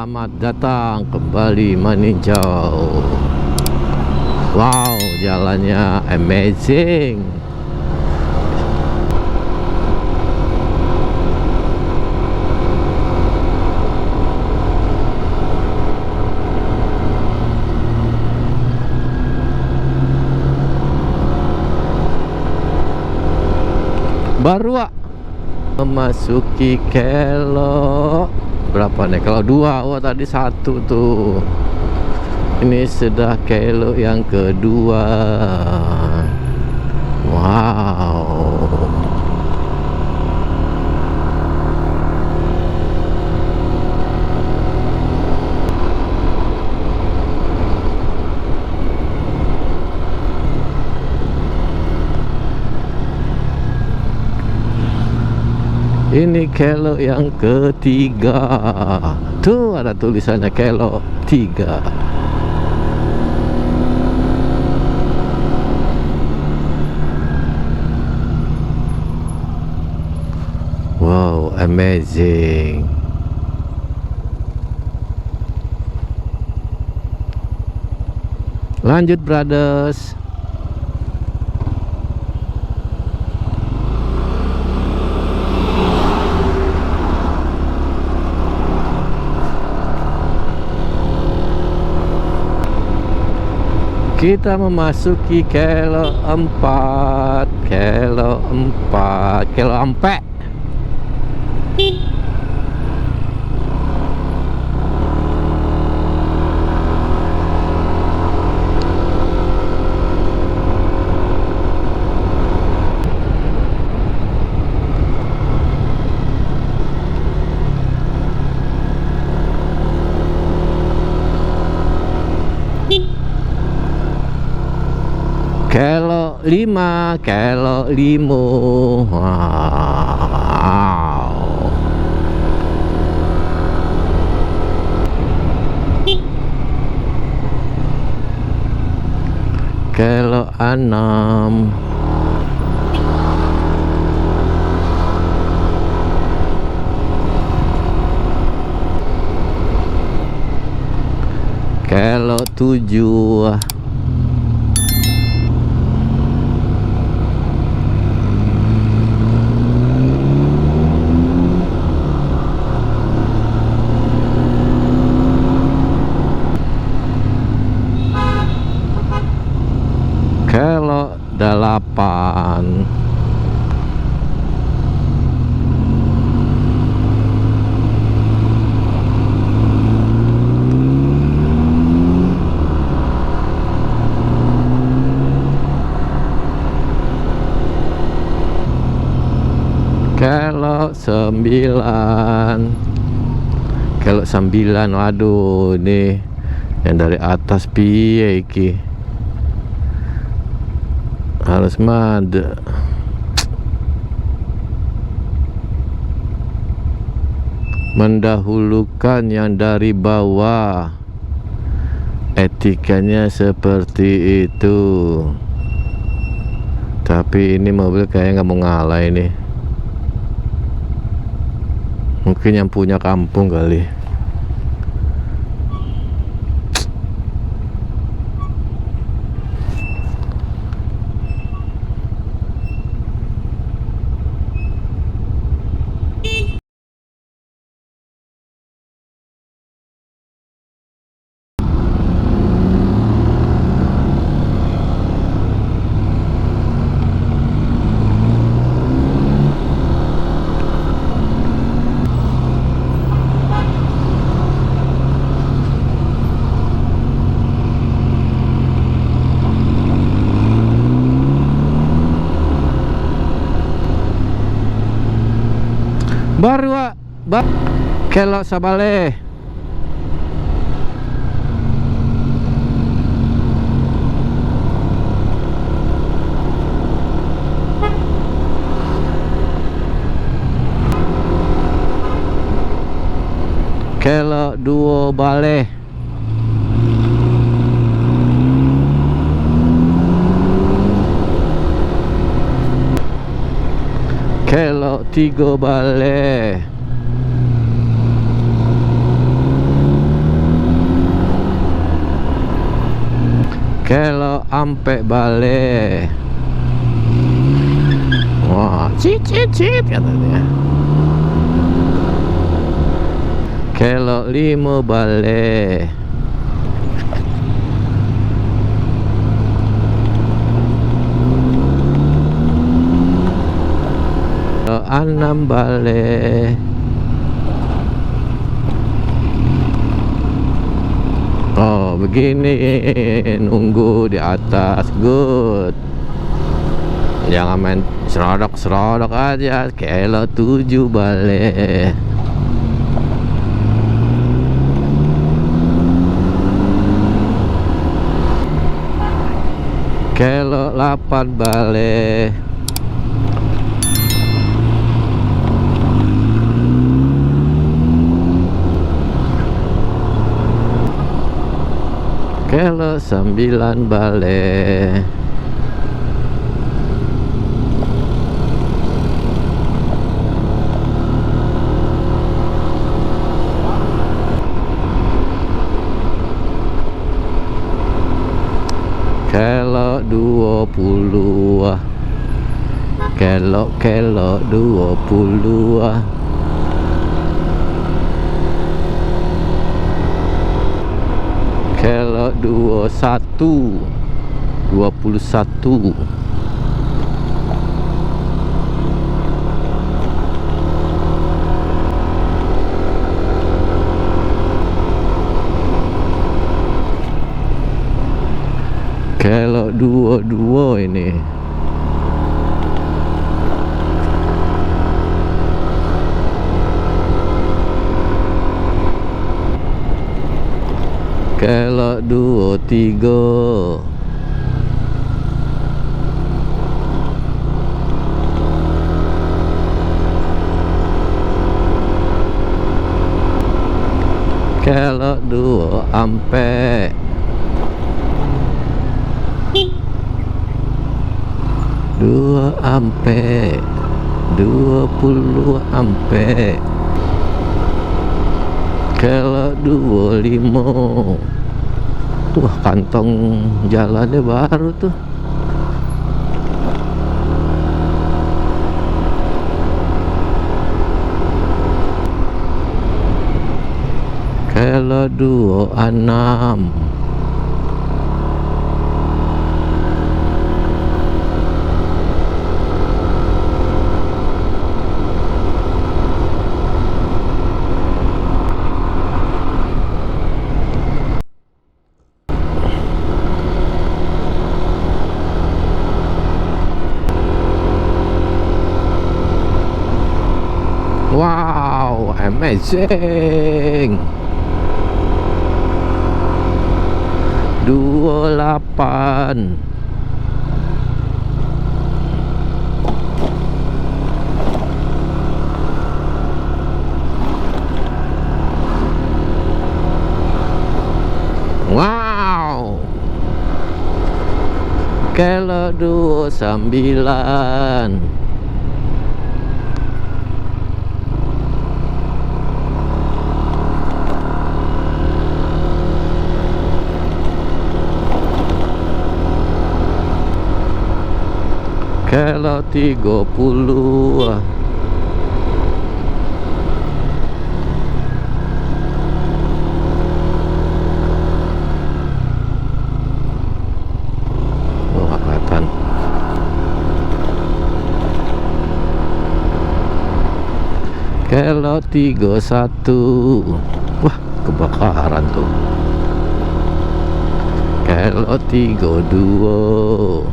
Selamat datang kembali meninjau. Wow, jalannya amazing. Baru memasuki Kelok berapa nih? Kalau 2, oh tadi 1 tuh. Ini sudah Kelok yang kedua. Wow. Ini Kelok yang ketiga. Tuh ada tulisannya Kelok 3. Wow, amazing. Lanjut, brothers. Kita memasuki Kelok 4. Kelok 4. Kelok Ampe. Kelok 5, Kelok 5. Wow. Kelok 6. Kelok 7. Kelok 8. Kelok 9. Kelok 9. Waduh, ini yang dari atas piye iki? Harus made. Mendahulukan yang dari bawah. Etikanya seperti itu. Tapi ini mobil kayaknya nggak mau ngalah ini. Mungkin yang punya kampung kali. Baru Kelok Sabale. Kelok 2 Bale. Kelok 3 Bale. Kelok ampe balik. Wah, cit kata dia. Kelok 5 balik. Kelok 6 balik. Oh, begini nunggu di atas. Good. Jangan main serodok aja. Kelok 7 balik. Kelok 8 balik. Kelok 9 balik. Kelok 20. Kelok 20. Kelok 21. Kelok 22 ini. Kelok 23. Kelok 2 ampe. Dua ampe. 20 ampe. Kelok 25. Wah, kantong jalannya baru tuh. Kelok 26. Wow, amazing. 28. Wow. Kelok 29. Kelok 30. Oh, nggak kelihatan. Kelok 31. Wah, kebakaran tuh. Kelok 32.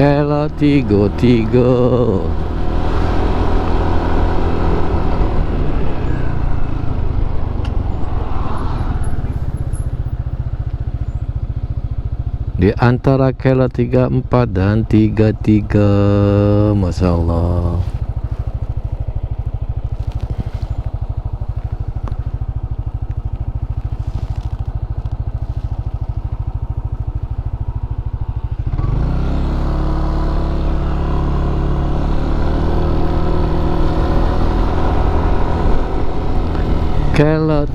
Kelok 33. Di antara kelok 34 dan 33. Masya Allah.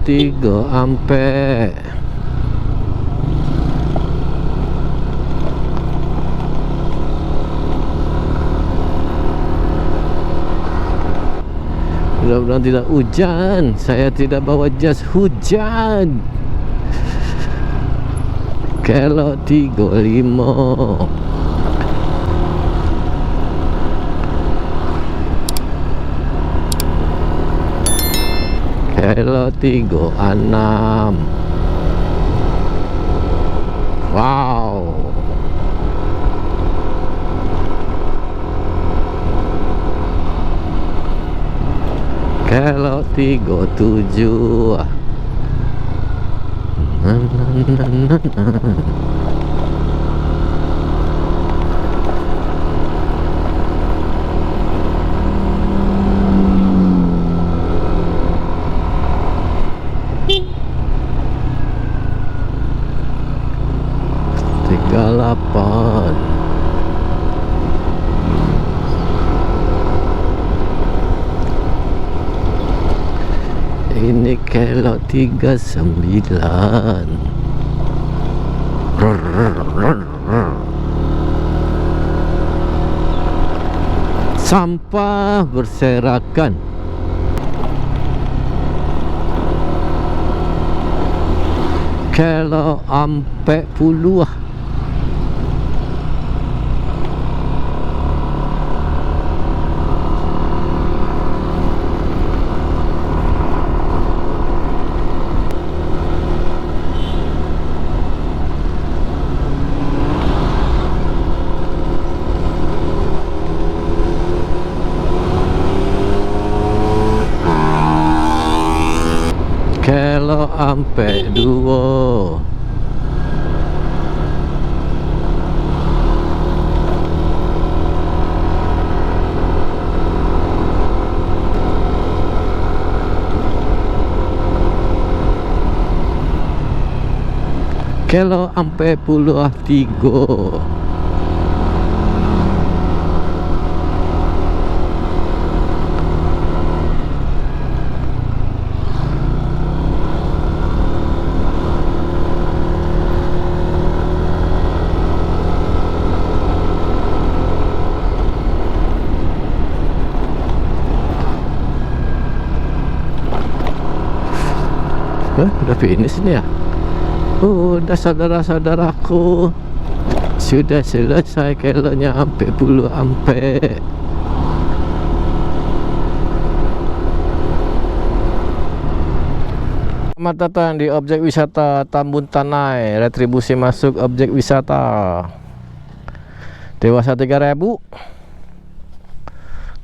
3 ampere. Mudah-mudahan tidak hujan. Saya tidak bawa jas hujan. Kilo 35. Kilo 36. Wow. Kilo 37. Tiga 8. Ini kilo 39. Sampah berserakan. Kilo 40. Kilo ampe 2. Kilo ampe 3. Udah finish nih ya. Udah saudara-saudaraku, sudah selesai kilonya sampai 10 ampere. Selamat datang di objek wisata Tambun Tanai. Retribusi masuk objek wisata dewasa 3.000.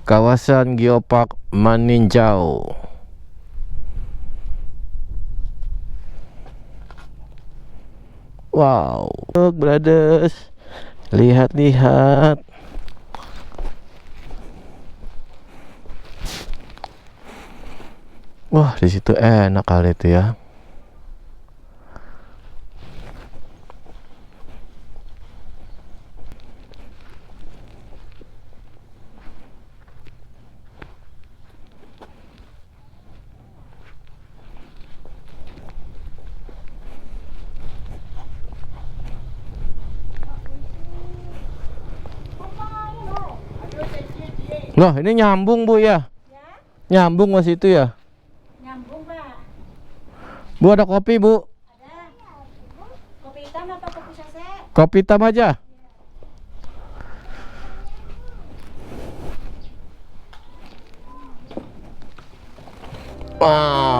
Kawasan Geopark Maninjau. Wow, look brothers, lihat-lihat. Wah, di situ enak kali itu ya. Loh, ini nyambung Bu ya? Nyambung mas itu ya? Nyambung Pak. Bu, ada kopi Bu? Ada. Kopi hitam apa kopi sase? Kopi hitam aja. Wow.